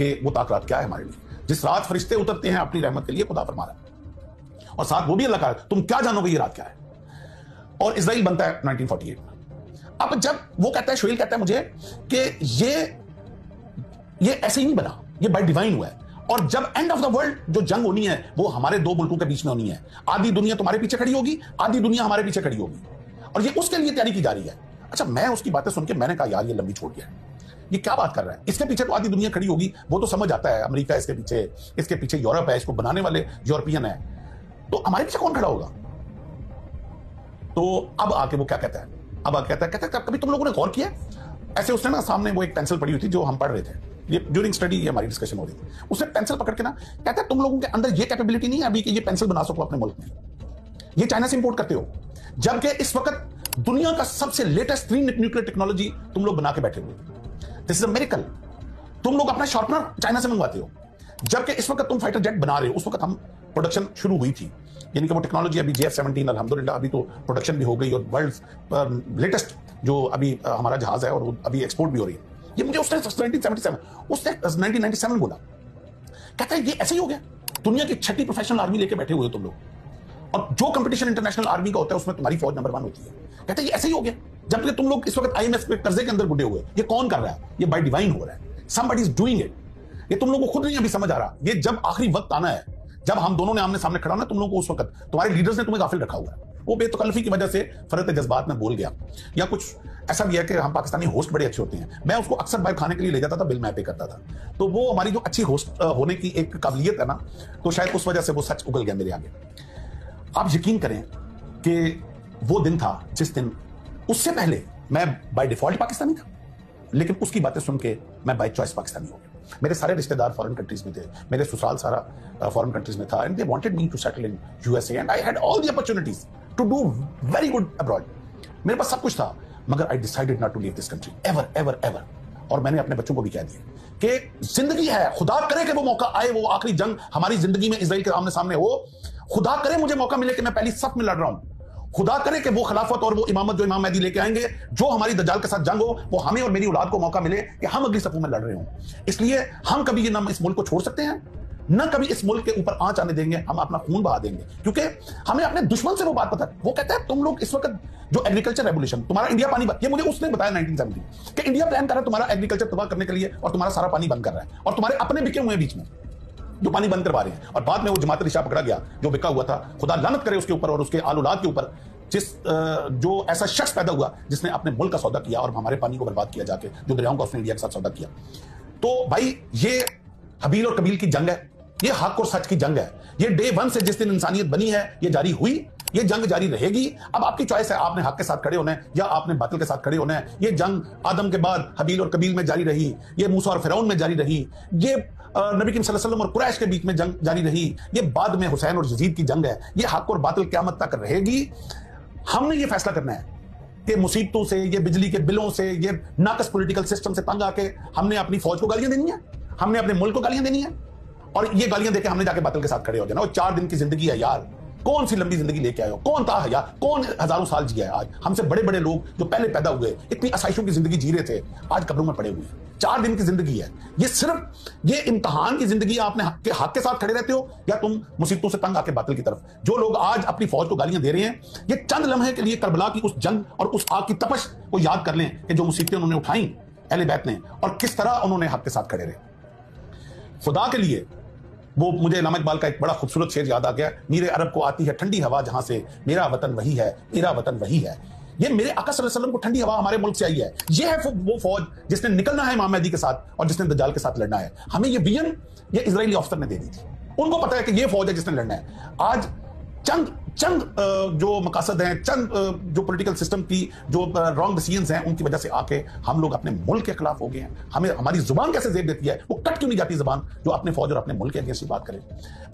کہ وہ تاک رات کیا ہے ہمارے لیے. جس رات فرشتے اترتے ہیں اپنی رحمت کے لیے خدا فرما رہا ہے, اور ساتھ وہ بھی اللہ کا, تم کیا جانو گے یہ رات کیا ہے. اور اسرائیل بنتا ہے 1948 میں. اب جب وہ کہتا ہے, شعیل کہتا ہے مجھے کہ یہ ایسے ہی نہیں بنا, یہ بائی ڈیوائن ہوا ہے, اور جب اینڈ آف دا ورلڈ جو جنگ ہونی ہے وہ ہمارے دو ملکوں کے بیچ میں ہونی ہے. آدھی دنیا تمہارے پیچھے کھڑی ہوگی, آدھی دنیا ہمارے پیچھے کھڑی ہوگی, اور یہ اس کے لیے تیاری کی جا رہی ہے. اچھا, میں اس کی باتیں سن کے میں نے کہا یار یہ لمبی چھوڑ گیا ہے, یہ کیا بات کر رہا ہے, اس کے پیچھے تو آدھی دنیا کھڑی ہوگی, وہ تو سمجھ آتا ہے, امریکہ اس کے پیچھے یورپ ہے, اس کو بنانے والے یورپین ہے, تو ہمارے پیچھے کون کھڑا ہوگا. تو اب آ کے وہ کیا کہتا ہے, اب آ کہتا ہے کبھی تم لوگوں نے غور کیا ایسے. اس نے نا سامنے وہ ایک پینسل پڑی ہوئی تھی جو ہم پڑھ رہے تھے, یہ ڈیورنگ اسٹڈی یہ ہماری ڈسکشن ہو رہی تھی. اس نے پینسل پکڑ کے نا کہتا ہے تم لوگوں کے اندر یہ کیپیبلٹی نہیں ہے ابھی کہ یہ پینسل بنا سکو اپنے ملک میں, یہ چائنا سے امپورٹ کرتے ہو, جبکہ اس وقت دنیا کا سب سے لیٹسٹ نیوکلیر ٹیکنالوجی تم لوگ بنا کے بیٹھے ہوئے. دس از اے میریکل. تم لوگ اپنا شارپنر چائنا سے منگواتے ہو, جبکہ اس وقت تم فائٹر جیٹ بنا رہے ہو. اس وقت ہم پروڈکشن شروع ہوئی تھی, یعنی کہ وہ ٹیکنالوجی ابھی JF-17 الحمدللہ ابھی تو پروڈکشن بھی ہو گئی, اور ورلڈ لیٹسٹ جو ابھی ہمارا جہاز ہے, اور ابھی ایکسپورٹ بھی ہو رہی ہے. یہ مجھے اس نے 1977 اس نے 1997 بولا, کہتا ہے یہ ایسے ہی ہو گیا, دنیا کی 6ٹھی پروفیشنل آرمی لے کے بیٹھے ہوئے ہو تم لوگ, اور جو کمپٹیشن انٹرنیشنل آرمی کا ہوتا ہے اس میں تمہاری فوج نمبر 1 ہوتی ہے. کہتا ہے یہ ایسے ہی ہو گیا, جبکہ تم لوگ اس وقت IMF کے قرضے کے اندر گڈے ہوئے. یہ کون کر رہا ہے, یہ بائی ڈیوائن ہو رہا ہے, somebody is doing it. یہ تم لوگوں کو خود نہیں ابھی سمجھ آ رہا, یہ جب آخری وقت آنا ہے, جب ہم دونوں نے آمنے سامنے کھڑا ہونا, تم لوگوں کو اس وقت تمہارے لیڈرز نے تمہیں غافل رکھا ہوا ہے. وہ بے تکلفی کی وجہ سے فرط جذبات میں بول گیا, یا کچھ ایسا بھی ہے کہ ہم پاکستانی ہوسٹ بڑے اچھے ہوتے ہیں. میں اس کو اکثر باہر کھانے کے لیے لے جاتا تھا, بل میں پے کرتا تھا, تو وہ ہماری جو اچھی ہوسٹ ہونے کی ایک قابلیت ہے نا, تو شاید اس وجہ سے وہ سچ اگل گیا میرے آگے. آپ یقین کریں کہ وہ دن تھا جس دن, اس سے پہلے میں بائی ڈیفالٹ پاکستانی تھا, لیکن اس کی باتیں سن کے میں بائی چوائس پاکستانی ہو گیا. میرے سارے رشتہ دار فارن کنٹریز میں تھے, میرے سسرال سارا فارن کنٹریز میں تھا, and they wanted me to settle in USA, and I had all the opportunities to do very good abroad. میرے پاس سب کچھ تھا, مگر I decided not to leave this country ever ever ever. اور میں نے اپنے بچوں کو بھی کہہ دیا کہ زندگی ہے, خدا کرے کہ وہ موقع آئے, وہ آخری جنگ ہماری زندگی میں اسرائیل کے آمنے سامنے ہو, خدا کرے مجھے موقع ملے کہ میں پہلی صف میں لڑ رہا ہوں, خدا کرے کہ وہ خلافت اور وہ امامت جو امام مہدی لے کے آئیں گے, جو ہماری دجال کے ساتھ جنگ ہو, وہ ہمیں اور میری اولاد کو موقع ملے کہ ہم اگلی صفوں میں لڑ رہے ہوں. اس لیے ہم کبھی یہ نہ اس ملک کو چھوڑ سکتے ہیں, نہ کبھی اس ملک کے اوپر آنچ آنے دیں گے, ہم اپنا خون بہا دیں گے, کیونکہ ہمیں اپنے دشمن سے وہ بات پتہ ہے. وہ کہتا ہے تم لوگ اس وقت جو ایگریکلچر ریولیوشن, تمہارا انڈیا پانی, یہ مجھے اس نے بتایا 1970 کہ انڈیا پلان کر رہا ہے تمہارا ایگریکلچر تباہ کرنے کے لیے, اور تمہارا سارا پانی بند کر رہا ہے, اور تمہارے اپنے بکے ہوئے ہیں بیچ میں جو پانی بند کروا رہے ہیں. اور بعد میں وہ جماعت رشا پکڑا گیا جو بکا ہوا تھا, خدا لعنت کرے اس کے اوپر اور اس کے آل اولاد کے اوپر, جو ایسا شخص پیدا ہوا جس نے اپنے ملک کا سودا کیا اور ہمارے پانی کو برباد کیا جا کے, جو دریاؤں کا اس نے انڈیا کے ساتھ سودا کیا. تو بھائی یہ حبیل اور قبیل کی جنگ ہے, یہ حق اور سچ کی جنگ ہے. یہ ڈے 1 سے جس دن انسانیت بنی ہے یہ جاری ہوئی, یہ جنگ جاری رہے گی. اب آپ کی چوائس ہے, آپ نے حق کے ساتھ کھڑے ہونا ہے یا آپ نے باطل کے ساتھ کھڑے ہونا ہے. یہ جنگ آدم کے بعد حبیل اور قبیل میں جاری رہی, یہ موسیٰ اور فرعون میں جاری رہی, یہ نبی کریم صلی اللہ علیہ وسلم اور قریش کے بیچ میں جنگ جاری رہی, یہ بعد میں حسین اور یزید کی جنگ ہے. یہ حق اور باطل قیامت تک رہے گی. ہم نے یہ فیصلہ کرنا ہے کہ مصیبتوں سے, یہ بجلی کے بلوں سے, یہ ناقص پولیٹیکل سسٹم سے تنگ آ کے ہم نے اپنی فوج کو گالیاں دینی ہیں, ہم نے اپنے ملک کو گالیاں دینی ہیں, اور یہ گالیاں دے کے ہم نے جا کے باطل کے ساتھ کھڑے ہو جانا. اور 4 دن کی زندگی ہے یار, کون سی لمبی زندگی لے کے آئے ہو, کون تھا یا کون ہزاروں سال جیا ہے. آج ہم سے بڑے بڑے لوگ جو پہلے پیدا ہوئے اتنی آسائشوں کی زندگی جی رہے تھے, آج قبروں میں پڑے ہوئے ہیں. 4 دن کی زندگی ہے یہ, صرف یہ امتحان کی زندگی ہے. آپ نے حق کے ساتھ کھڑے رہتے ہو یا تم مصیبتوں سے تنگ آ کے باطل کی طرف. جو لوگ آج اپنی فوج کو گالیاں دے رہے ہیں, یہ چند لمحے کے لیے کربلا کی اس جنگ اور اس آگ کی تپش کو یاد کر لیں کہ جو مصیبتیں انہوں نے اٹھائیں اہل بیت نے, اور کس طرح انہوں نے حق کے ساتھ کھڑے رہے. خدا کے لیے وہ مجھے علامہ اقبال کا ایک بڑا خوبصورت شعر یاد آ گیا, میرے عرب کو آتی ہے ٹھنڈی ہوا جہاں سے, میرا وطن وہی ہے, میرا وطن وہی ہے. یہ میرے آقا صلی اللہ علیہ وسلم کو ٹھنڈی ہوا ہمارے ملک سے آئی ہے. یہ ہے وہ فوج جس نے نکلنا ہے امام مہدی کے ساتھ اور جس نے دجال کے ساتھ لڑنا ہے. ہمیں یہ ویژن یہ اسرائیلی افسر نے دے دی تھی, ان کو پتا ہے کہ یہ فوج ہے جس نے لڑنا ہے. آج چند جو مقاصد ہیں, چند جو پولیٹیکل سسٹم کی جو رانگ ڈیسیژنز ہیں, ان کی وجہ سے آ کے ہم لوگ اپنے ملک کے خلاف ہو گئے ہیں. ہمیں ہماری زبان کیسے زیب دیتی ہے, وہ کٹ کیوں نہیں جاتی زبان جو اپنے فوج اور اپنے ملک کے اگینسٹ بات کرے.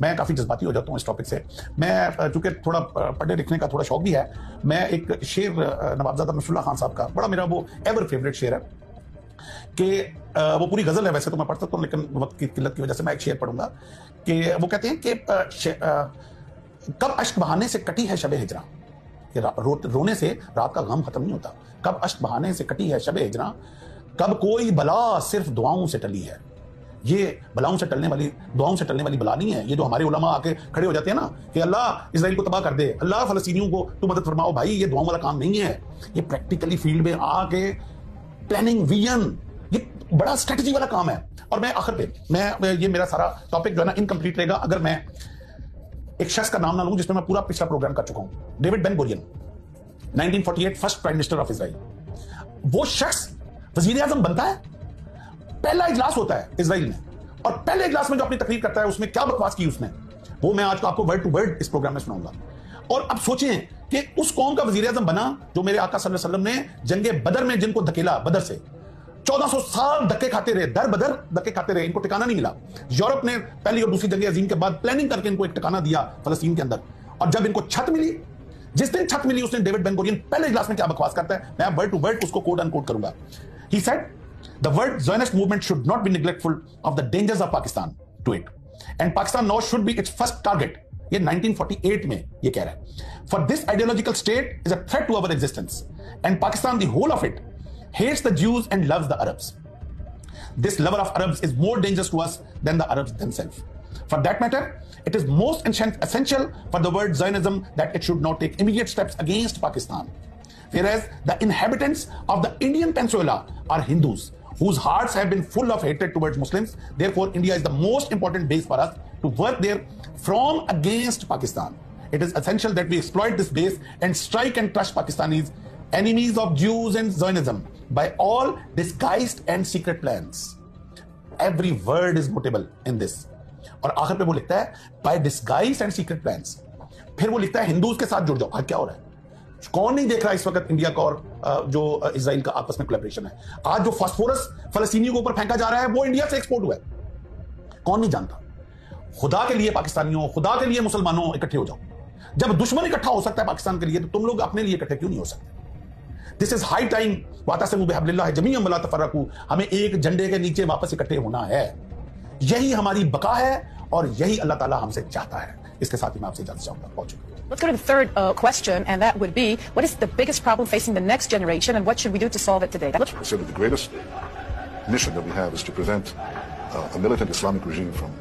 میں کافی جذباتی ہو جاتا ہوں اس ٹاپک سے. میں چونکہ تھوڑا پڑھنے لکھنے کا تھوڑا شوق بھی ہے, میں ایک شعر نوابزادہ نصر اللہ خان صاحب کا, بڑا میرا وہ ایور فیوریٹ شعر ہے کہ وہ پوری غزل ہے ویسے تو میں پڑھ سکتا ہوں, لیکن وقت کی قلت کی وجہ سے میں ایک شعر پڑھوں گا کہ وہ کہتے ہیں کہ کب اشک بہانے سے کٹی ہے شب ہجراں, کہ رونے سے رات کا غم ختم نہیں ہوتا. کب اشک بہانے سے کٹی ہے شب ہجراں, کب کوئی بلا صرف دعاؤں سے ٹلی ہے. یہ بلاؤں سے ٹلنے والی دعاؤں سے ٹلنے والی بلا نہیں ہے. یہ جو ہمارے علماء آ کے کھڑے ہو جاتے ہیں نا کہ اللہ اسرائیل کو تباہ کر دے, اللہ فلسطینیوں کو تو مدد فرماؤ, بھائی یہ دعاؤں والا کام نہیں ہے. یہ پریکٹیکلی فیلڈ میں آ کے پلاننگ, ویژن, یہ بڑا اسٹریٹجی والا کام ہے. اور میں آخر پہ یہ میرا سارا ٹاپک جو ہے نا انکمپلیٹ رہے گا اگر میں ایک شخص کا نام نہ لوں جس میں میں پورا پچھلا پروگرام کر چکا ہوں. David Ben Gurion, 1948 first prime minister of Israel. وہ شخص وزیر اعظم بنتا ہے, پہلا اجلاس ہوتا ہے اسرائیل میں, اور پہلے اجلاس میں جو اپنی تقریر کرتا ہے اس میں کیا بکواس کی اس نے, وہ میں آج آپ کو ورڈ ٹو ورڈ اس پروگرام میں سناؤں گا. اور اب سوچیں کہ اس قوم کا وزیر اعظم بنا جو میرے آقا صلی اللہ علیہ وسلم نے جنگ بدر میں جن کو دھکیلا, بدر سے 1400 سال دھکے کھاتے رہے, در بدر دھکے کھاتے رہے, ان کو ٹھکانہ نہیں ملا. یورپ نے پہلی اور دوسری جنگ عظیم کے بعد پلاننگ کر کے ان کو ایک ٹھکانہ دیا فلسطین کے اندر, اور جب ان کو چھت ملی, جس دن چھت ملی اس دن ڈیوڈ بین گورین پہلے اجلاس میں کیا بکواس کرتا ہے, میں ورڈ ٹو ورڈ اس کو کوٹ ان کوٹ کروں گا. He said, the word Zionist movement should not be neglectful of the dangers of Pakistan to it. And Pakistan now should be its first target. یہ 1948 میں یہ کہہ رہا ہے. For this ideological state is a threat to our existence. And Pakistan, the whole of it, hates the Jews and loves the Arabs. This lover of Arabs is more dangerous to us than the Arabs themselves. For that matter, it is most essential for the word Zionism that it should now take immediate steps against Pakistan. Whereas the inhabitants of the Indian Peninsula are Hindus, whose hearts have been full of hatred towards Muslims. Therefore, India is the most important base for us to work there from against Pakistan. It is essential that we exploit this base and strike and crush Pakistanis, enemies of Jews and Zionism, by all disguised and secret plans. Every word is notable in this. اور آخر پہ وہ لکھتا ہے by disguised and secret plans. پھر وہ لکھتا ہے ہندوز کے ساتھ جڑ جاؤ. کیا ہو رہا ہے؟ کون نہیں دیکھ رہا اس وقت انڈیا کا اور جو اسرائیل کا آپس میں کولیبریشن ہے؟ آج جو فاسفورس فلسطینیوں کے اوپر پھینکا جا رہا ہے وہ انڈیا سے ایکسپورٹ ہوا ہے. کون نہیں جانتا؟ خدا کے لیے پاکستانیوں, خدا کے لیے مسلمانوں اکٹھے ہو جاؤ. جب دشمن اکٹھا ہو سکتا ہے پاکستان کے لیے تو تم لوگ اپنے لیے اکٹھے کیوں نہیں ہو سکتے؟ دس از ہائی ٹائم. واعتصموا بحبل اللہ جمیعا ولا تفرقوا. ہمیں ایک جھنڈے کے نیچے واپس اکٹھے ہونا ہے. یہی ہماری بقا ہے اور یہی اللہ تعالیٰ ہم سے چاہتا ہے. اس کے ساتھ ہی میں آپ سے اجازت چاہوں گا. پہنچ چکا. Let's go to the third question, and that would be, what is the biggest problem facing the next generation, and what should we do to solve it today? I said that the greatest mission that we have is to prevent a militant Islamic regime from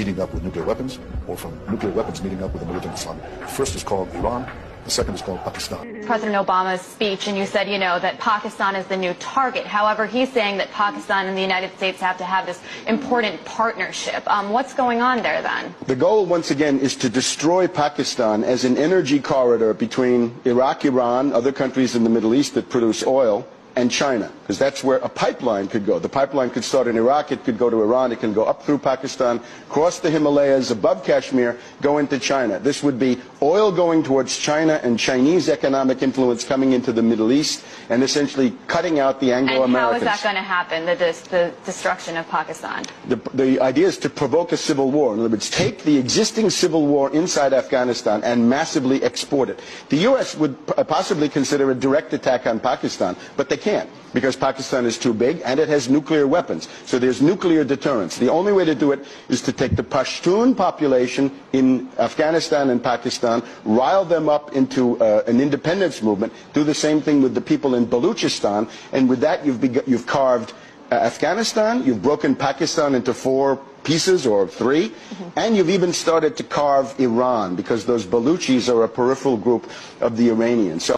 meeting up with nuclear weapons, or from nuclear weapons meeting up with a militant Islamic. The first is called Iran. The second is called Pakistan. President Obama's speech, and you said, that Pakistan is the new target. However, he's saying that Pakistan and the United States have to have this important partnership. What's going on there then? The goal, once again, is to destroy Pakistan as an energy corridor between Iraq, Iran, other countries in the Middle East that produce oil, and China, because that's where a pipeline could go. The pipeline could start in Iraq, it could go to Iran, it can go up through Pakistan, cross the Himalayas, above Kashmir, go into China. This would be oil going towards China and Chinese economic influence coming into the Middle East and essentially cutting out the Anglo-Americans. And how is that going to happen, the destruction of Pakistan? The idea is to provoke a civil war. In other words, take the existing civil war inside Afghanistan and massively export it. The U.S. would possibly consider a direct attack on Pakistan, but they can't, because Pakistan is too big and it has nuclear weapons. So there's nuclear deterrence. The only way to do it is to take the Pashtun population in Afghanistan and Pakistan, rile them up into an independence movement, do the same thing with the people in Baluchistan, and with that you've carved Afghanistan, you've broken Pakistan into 4 pieces or 3, and you've even started to carve Iran, because those Baluchis are a peripheral group of the Iranians. So